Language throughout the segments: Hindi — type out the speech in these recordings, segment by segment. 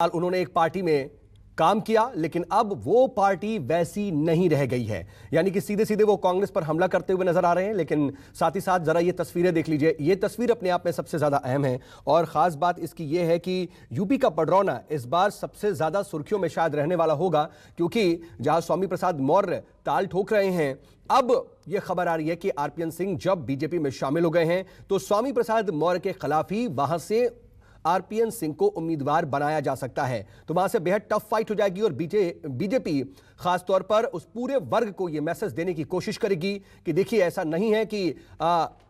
उन्होंने एक पार्टी में काम किया, लेकिन अब वो पार्टी वैसी नहीं रह गई है। यानी कि सीधे सीधे वो कांग्रेस पर हमला करते हुए नजर आ रहे हैं। लेकिन साथ ही साथ जरा ये तस्वीरें देख लीजिए। ये तस्वीर अपने आप में सबसे ज्यादा अहम है और खास बात इसकी ये है कि यूपी का पडरौना इस बार सबसे ज्यादा सुर्खियों में शायद रहने वाला होगा, क्योंकि जहां स्वामी प्रसाद मौर्य ताल ठोक रहे हैं, अब यह खबर आ रही है कि आरपीएन सिंह जब बीजेपी में शामिल हो गए हैं तो स्वामी प्रसाद मौर्य के खिलाफ ही वहां से आरपीएन सिंह को उम्मीदवार बनाया जा सकता है। तो वहां से बेहद टफ फाइट हो जाएगी और बीजेपी खासतौर पर उस पूरे वर्ग को यह मैसेज देने की कोशिश करेगी कि देखिए, ऐसा नहीं है कि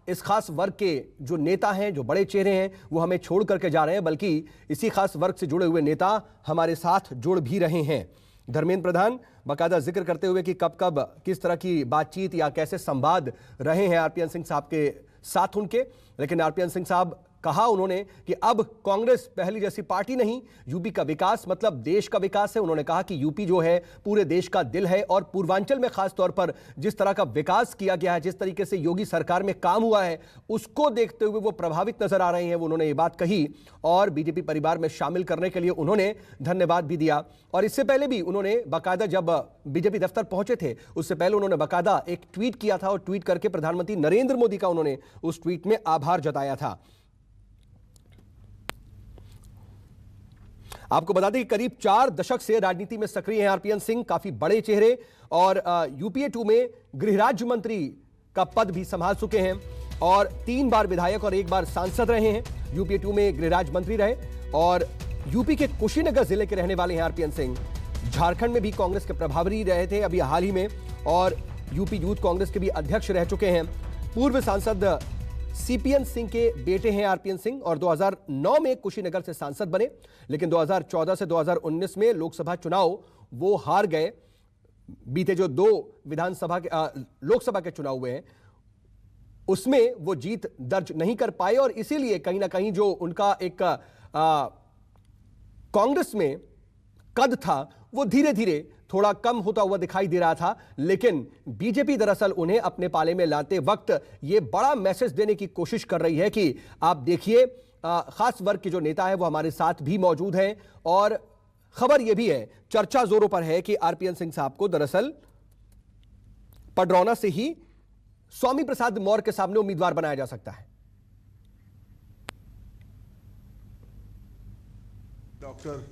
इस खास वर्ग के जो नेता हैं, जो बड़े चेहरे हैं, वो हमें छोड़ करके जा रहे हैं, बल्कि इसी खास वर्ग से जुड़े हुए नेता हमारे साथ जुड़ भी रहे हैं। धर्मेंद्र प्रधान बाकायदा जिक्र करते हुए कि कब कब किस तरह की बातचीत या कैसे संवाद रहे हैं आरपीएन सिंह साहब के साथ उनके। लेकिन आरपीएन सिंह साहब कहा उन्होंने कि अब कांग्रेस पहली जैसी पार्टी नहीं, यूपी का विकास मतलब देश का विकास है। उन्होंने कहा कि यूपी जो है पूरे देश का दिल है और पूर्वांचल में खास तौर पर जिस तरह का विकास किया गया है, जिस तरीके से योगी सरकार में काम हुआ है, उसको देखते हुए वो प्रभावित नजर आ रहे हैं। वो उन्होंने ये बात कही और बीजेपी परिवार में शामिल करने के लिए उन्होंने धन्यवाद भी दिया। और इससे पहले भी उन्होंने बाकायदा, जब बीजेपी दफ्तर पहुंचे थे उससे पहले उन्होंने बाकायदा एक ट्वीट किया था और ट्वीट करके प्रधानमंत्री नरेंद्र मोदी का उन्होंने उस ट्वीट में आभार जताया था। आपको बता दें कि करीब 4 दशक से राजनीति में सक्रिय हैं आरपीएन सिंह, काफी बड़े चेहरे, और यूपीए 2 में गृह राज्य मंत्री का पद भी संभाल चुके हैं और 3 बार विधायक और 1 बार सांसद रहे हैं। यूपीए 2 में गृह राज्य मंत्री रहे और यूपी के कुशीनगर जिले के रहने वाले हैं आरपीएन सिंह। झारखंड में भी कांग्रेस के प्रभारी रहे थे अभी हाल ही में, और यूपी यूथ कांग्रेस के भी अध्यक्ष रह चुके हैं। पूर्व सांसद सीपीएन सिंह के बेटे हैं आरपीएन सिंह और 2009 में कुशीनगर से सांसद बने, लेकिन 2014 से 2019 में लोकसभा चुनाव वो हार गए। बीते जो 2 लोकसभा के चुनाव हुए हैं उसमें वो जीत दर्ज नहीं कर पाए और इसीलिए कहीं ना कहीं जो उनका एक कांग्रेस में कद था वो धीरे धीरे थोड़ा कम होता हुआ दिखाई दे रहा था। लेकिन बीजेपी दरअसल उन्हें अपने पाले में लाते वक्त ये बड़ा मैसेज देने की कोशिश कर रही है कि आप देखिए, खास वर्ग के जो नेता है वो हमारे साथ भी मौजूद हैं। और खबर यह भी है, चर्चा जोरों पर है कि आरपीएन सिंह साहब को दरअसल पडरौना से ही स्वामी प्रसाद मौर्य के सामने उम्मीदवार बनाया जा सकता है। डॉक्टर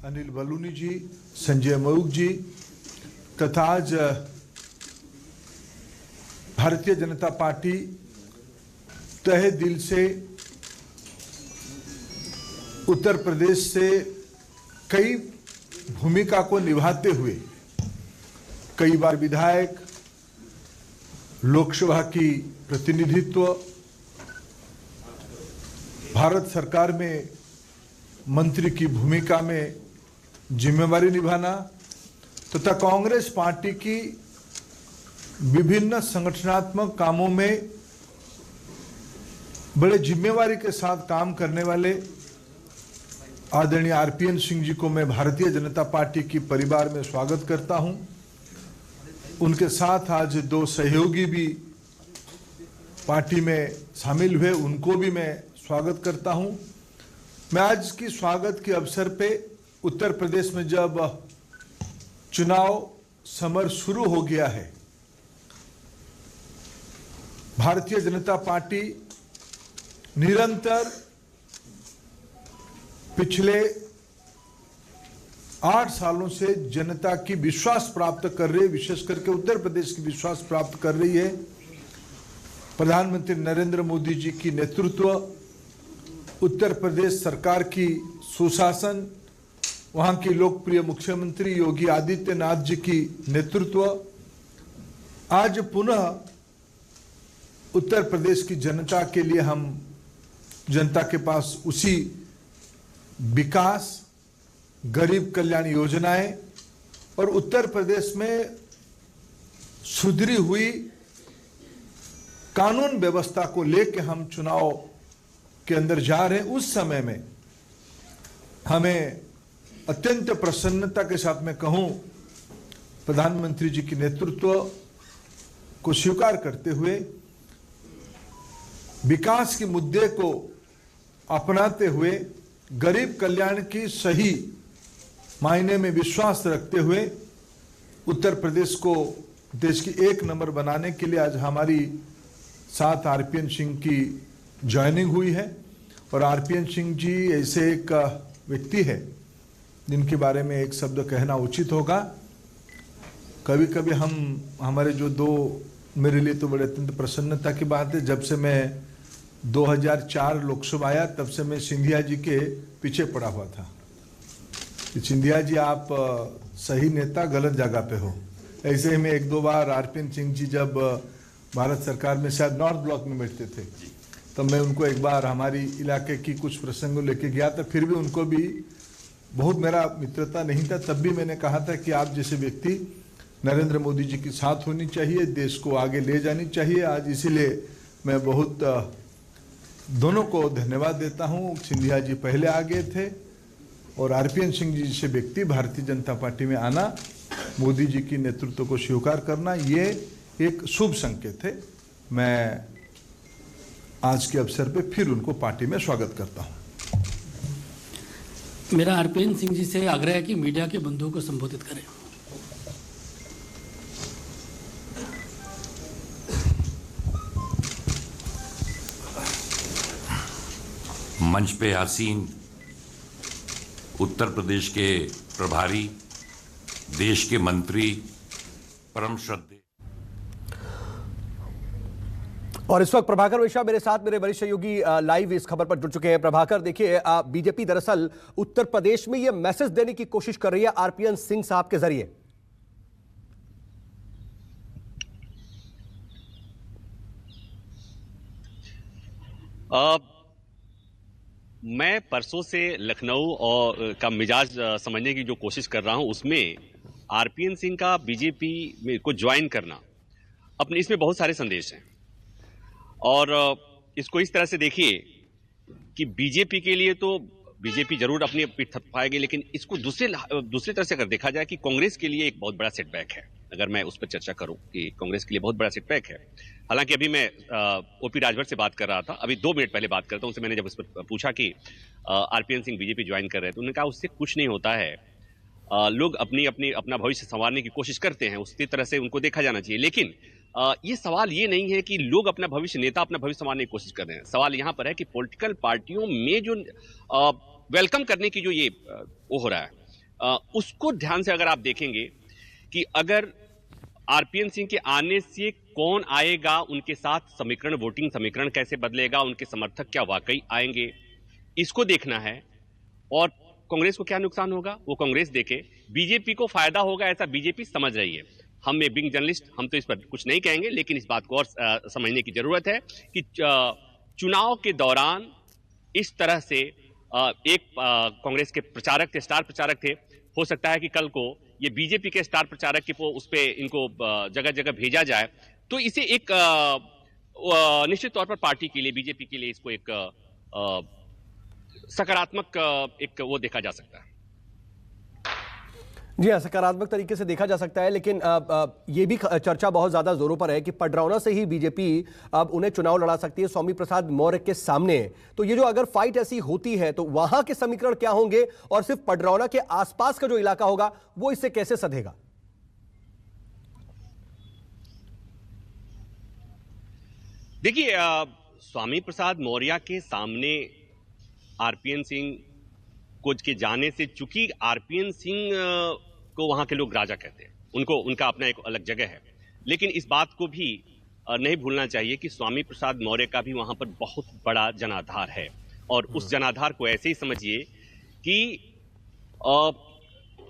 अनिल बलूनी जी, संजय मयूख जी तथा आज भारतीय जनता पार्टी तहे दिल से उत्तर प्रदेश से कई भूमिका को निभाते हुए कई बार विधायक, लोकसभा की प्रतिनिधित्व, भारत सरकार में मंत्री की भूमिका में जिम्मेवारी निभाना तथा कांग्रेस पार्टी की विभिन्न संगठनात्मक कामों में बड़े जिम्मेवारी के साथ काम करने वाले आदरणीय आरपीएन सिंह जी को मैं भारतीय जनता पार्टी की परिवार में स्वागत करता हूं। उनके साथ आज 2 सहयोगी भी पार्टी में शामिल हुए, उनको भी मैं स्वागत करता हूं। मैं आज की स्वागत के अवसर पे उत्तर प्रदेश में जब चुनाव समर शुरू हो गया है, भारतीय जनता पार्टी निरंतर पिछले 8 सालों से जनता की विश्वास प्राप्त कर रही है, विशेष करके उत्तर प्रदेश की विश्वास प्राप्त कर रही है। प्रधानमंत्री नरेंद्र मोदी जी की नेतृत्व, उत्तर प्रदेश सरकार की सुशासन, वहां की लोकप्रिय मुख्यमंत्री योगी आदित्यनाथ जी की नेतृत्व, आज पुनः उत्तर प्रदेश की जनता के लिए हम जनता के पास उसी विकास, गरीब कल्याण योजनाएं और उत्तर प्रदेश में सुधरी हुई कानून व्यवस्था को लेकर हम चुनाव के अंदर जा रहे हैं। उस समय में हमें अत्यंत प्रसन्नता के साथ मैं कहूं, प्रधानमंत्री जी की नेतृत्व को स्वीकार करते हुए विकास के मुद्दे को अपनाते हुए गरीब कल्याण की सही मायने में विश्वास रखते हुए उत्तर प्रदेश को देश की एक नंबर बनाने के लिए आज हमारी साथ आरपीएन सिंह की ज्वाइनिंग हुई है। और आरपीएन सिंह जी ऐसे एक व्यक्ति है जिनके बारे में एक शब्द कहना उचित होगा। कभी कभी हमारे जो दो, मेरे लिए तो बड़े अत्यंत प्रसन्नता की बात है, जब से मैं 2004 लोकसभा आया तब से मैं सिंधिया जी के पीछे पड़ा हुआ था कि सिंधिया जी आप सही नेता गलत जगह पे हो। ऐसे ही मैं एक दो बार आरपीएन सिंह जी जब भारत सरकार में शायद नॉर्थ ब्लॉक में बैठते थे तब मैं उनको एक बार हमारी इलाके की कुछ प्रसंगों लेके गया था। फिर भी उनको भी बहुत मेरा मित्रता नहीं था, तब भी मैंने कहा था कि आप जैसे व्यक्ति नरेंद्र मोदी जी के साथ होनी चाहिए, देश को आगे ले जानी चाहिए। आज इसीलिए मैं बहुत दोनों को धन्यवाद देता हूं। सिंधिया जी पहले आ गए थे और आरपीएन सिंह जी जैसे व्यक्ति भारतीय जनता पार्टी में आना, मोदी जी की नेतृत्व को स्वीकार करना, ये एक शुभ संकेत है। मैं आज के अवसर पे फिर उनको पार्टी में स्वागत करता हूं। मेरा आरपीएन सिंह जी से आग्रह है कि मीडिया के बंधुओं को संबोधित करें। मंच पे आसीन उत्तर प्रदेश के प्रभारी, देश के मंत्री, परम श्रद्धेय। और इस वक्त प्रभाकर मिश्रा मेरे साथ, मेरे वरिष्ठ सहयोगी लाइव इस खबर पर जुड़ चुके हैं। प्रभाकर, देखिए, बीजेपी दरअसल उत्तर प्रदेश में यह मैसेज देने की कोशिश कर रही है आरपीएन सिंह साहब के जरिए। मैं परसों से लखनऊ और का मिजाज समझने की जो कोशिश कर रहा हूं, उसमें आरपीएन सिंह का बीजेपी को ज्वाइन करना अपने इसमें बहुत सारे संदेश हैं। और इसको इस तरह से देखिए कि बीजेपी के लिए तो बीजेपी जरूर अपनी पीठ थपथपाएगी, लेकिन इसको दूसरी तरह से अगर देखा जाए कि कांग्रेस के लिए एक बहुत बड़ा सेटबैक है। अगर मैं उस पर चर्चा करूं कि कांग्रेस के लिए बहुत बड़ा सेटबैक है। हालांकि अभी मैं ओपी राजभर से बात कर रहा था, अभी 2 मिनट पहले बात करता हूं उनसे। मैंने जब उस पर पूछा कि आरपीएन सिंह बीजेपी ज्वाइन कर रहे हैं तो उन्होंने कहा उससे कुछ नहीं होता है, लोग अपना भविष्य संवारने की कोशिश करते हैं, उसी तरह से उनको देखा जाना चाहिए। लेकिन ये सवाल ये नहीं है कि लोग अपना भविष्य, नेता अपना भविष्य संवारने की कोशिश कर रहे हैं। सवाल यहां पर है कि पॉलिटिकल पार्टियों में जो वेलकम करने की जो ये वो हो रहा है, उसको ध्यान से अगर आप देखेंगे कि अगर आरपीएन सिंह के आने से कौन आएगा, उनके साथ समीकरण, वोटिंग समीकरण कैसे बदलेगा, उनके समर्थक क्या वाकई आएंगे, इसको देखना है। और कांग्रेस को क्या नुकसान होगा वो कांग्रेस देखे, बीजेपी को फायदा होगा ऐसा बीजेपी समझ रही है। हम में बिंग जर्नलिस्ट, हम तो इस पर कुछ नहीं कहेंगे, लेकिन इस बात को और समझने की जरूरत है कि चुनाव के दौरान इस तरह से एक कांग्रेस के प्रचारक थे, स्टार प्रचारक थे, हो सकता है कि कल को ये बीजेपी के स्टार प्रचारक के उस पे इनको जगह जगह भेजा जाए, तो इसे एक निश्चित तौर पर पार्टी के लिए, बीजेपी के लिए इसको एक सकारात्मक एक वो देखा जा सकता है। जी हाँ, सकारात्मक तरीके से देखा जा सकता है। लेकिन ये भी चर्चा बहुत ज्यादा जोरों पर है कि पडरौना से ही बीजेपी अब उन्हें चुनाव लड़ा सकती है स्वामी प्रसाद मौर्य के सामने। तो ये जो अगर फाइट ऐसी होती है तो वहां के समीकरण क्या होंगे और सिर्फ पडरौना के आसपास का जो इलाका होगा वो इससे कैसे सधेगा? देखिए, स्वामी प्रसाद मौर्य के सामने आरपीएन सिंह को के जाने से, चूंकि आरपीएन सिंह को वहां के लोग राजा कहते हैं, उनका अपना एक अलग जगह है, लेकिन इस बात को भी नहीं भूलना चाहिए कि स्वामी प्रसाद मौर्य का भी वहां पर बहुत बड़ा जनाधार है। और उस जनाधार को ऐसे ही समझिए कि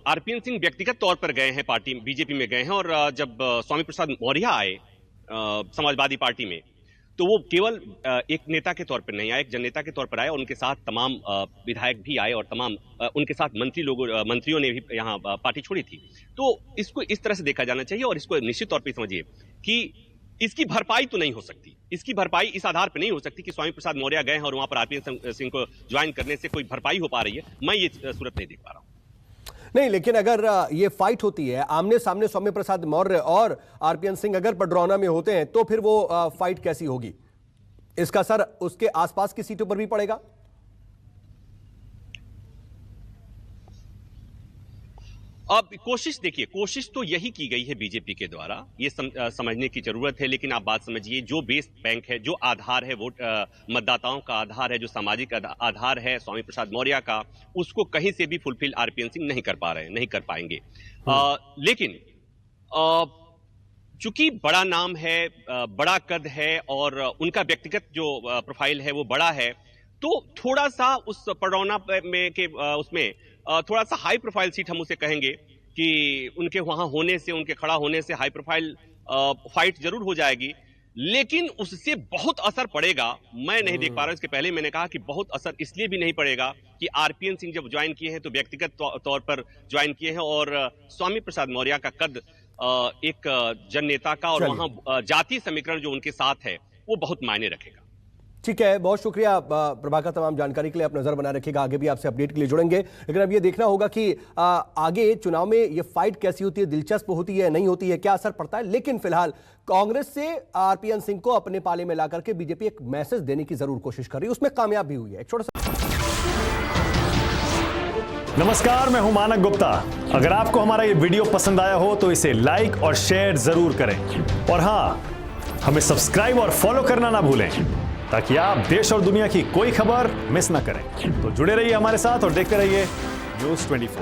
आरपीएन सिंह व्यक्तिगत तौर पर गए हैं, पार्टी बीजेपी में गए हैं, और जब स्वामी प्रसाद मौर्य आए समाजवादी पार्टी में, तो वो केवल एक नेता के तौर पर नहीं आए, एक जननेता के तौर पर आए, और उनके साथ तमाम विधायक भी आए और तमाम उनके साथ मंत्रियों ने भी यहाँ पार्टी छोड़ी थी। तो इसको इस तरह से देखा जाना चाहिए, और इसको निश्चित तौर पर समझिए कि इसकी भरपाई तो नहीं हो सकती, इसकी भरपाई इस आधार पर नहीं हो सकती कि स्वामी प्रसाद मौर्य गए हैं और वहां पर आरपीएन सिंह को ज्वाइन करने से कोई भरपाई हो पा रही है। मैं ये सूरत नहीं देख पा रहा हूं। नहीं, लेकिन अगर ये फाइट होती है आमने सामने, स्वामी प्रसाद मौर्य और आरपीएन सिंह अगर पडरौना में होते हैं, तो फिर वो फाइट कैसी होगी? इसका असर उसके आसपास की सीटों पर भी पड़ेगा? अब कोशिश देखिए, कोशिश तो यही की गई है बीजेपी के द्वारा, ये समझने की जरूरत है। लेकिन आप बात समझिए, जो बेस बैंक है, जो आधार है वोट मतदाताओं का आधार है, जो सामाजिक आधार है स्वामी प्रसाद मौर्य का, उसको कहीं से भी फुलफिल आरपीएन सिंह नहीं कर पा रहे हैं, नहीं कर पाएंगे। लेकिन चूंकि बड़ा नाम है, बड़ा कद है और उनका व्यक्तिगत जो प्रोफाइल है वो बड़ा है, तो थोड़ा सा उस पडरौना में के उसमें थोड़ा सा हाई प्रोफाइल सीट हम उसे कहेंगे कि उनके वहां होने से, उनके खड़ा होने से हाई प्रोफाइल फाइट जरूर हो जाएगी, लेकिन उससे बहुत असर पड़ेगा मैं नहीं देख पा रहा। इसके पहले मैंने कहा कि बहुत असर इसलिए भी नहीं पड़ेगा कि आरपीएन सिंह जब ज्वाइन किए हैं तो व्यक्तिगत तौर पर ज्वाइन किए हैं, और स्वामी प्रसाद मौर्य का कद एक जन नेता का और वहां जातीय समीकरण जो उनके साथ है वो बहुत मायने रखेगा। ठीक है, बहुत शुक्रिया प्रभाकर, तमाम जानकारी के लिए। आप नजर बनाए रखिएगा, आगे भी आपसे अपडेट के लिए जुड़ेंगे। लेकिन अब ये देखना होगा कि आगे चुनाव में ये फाइट कैसी होती है, दिलचस्प होती है, नहीं होती है, क्या असर पड़ता है। लेकिन फिलहाल कांग्रेस से आरपीएन सिंह को अपने पाले में लाकर के बीजेपी एक मैसेज देने की जरूर कोशिश कर रही है, उसमें कामयाब भी हुई है। एक छोटा सा नमस्कार, मैं हूं मानक गुप्ता। अगर आपको हमारा ये वीडियो पसंद आया हो तो इसे लाइक और शेयर जरूर करें, और हां, हमें सब्सक्राइब और फॉलो करना ना भूलें ताकि आप देश और दुनिया की कोई खबर मिस ना करें। तो जुड़े रहिए हमारे साथ और देखते रहिए News 24।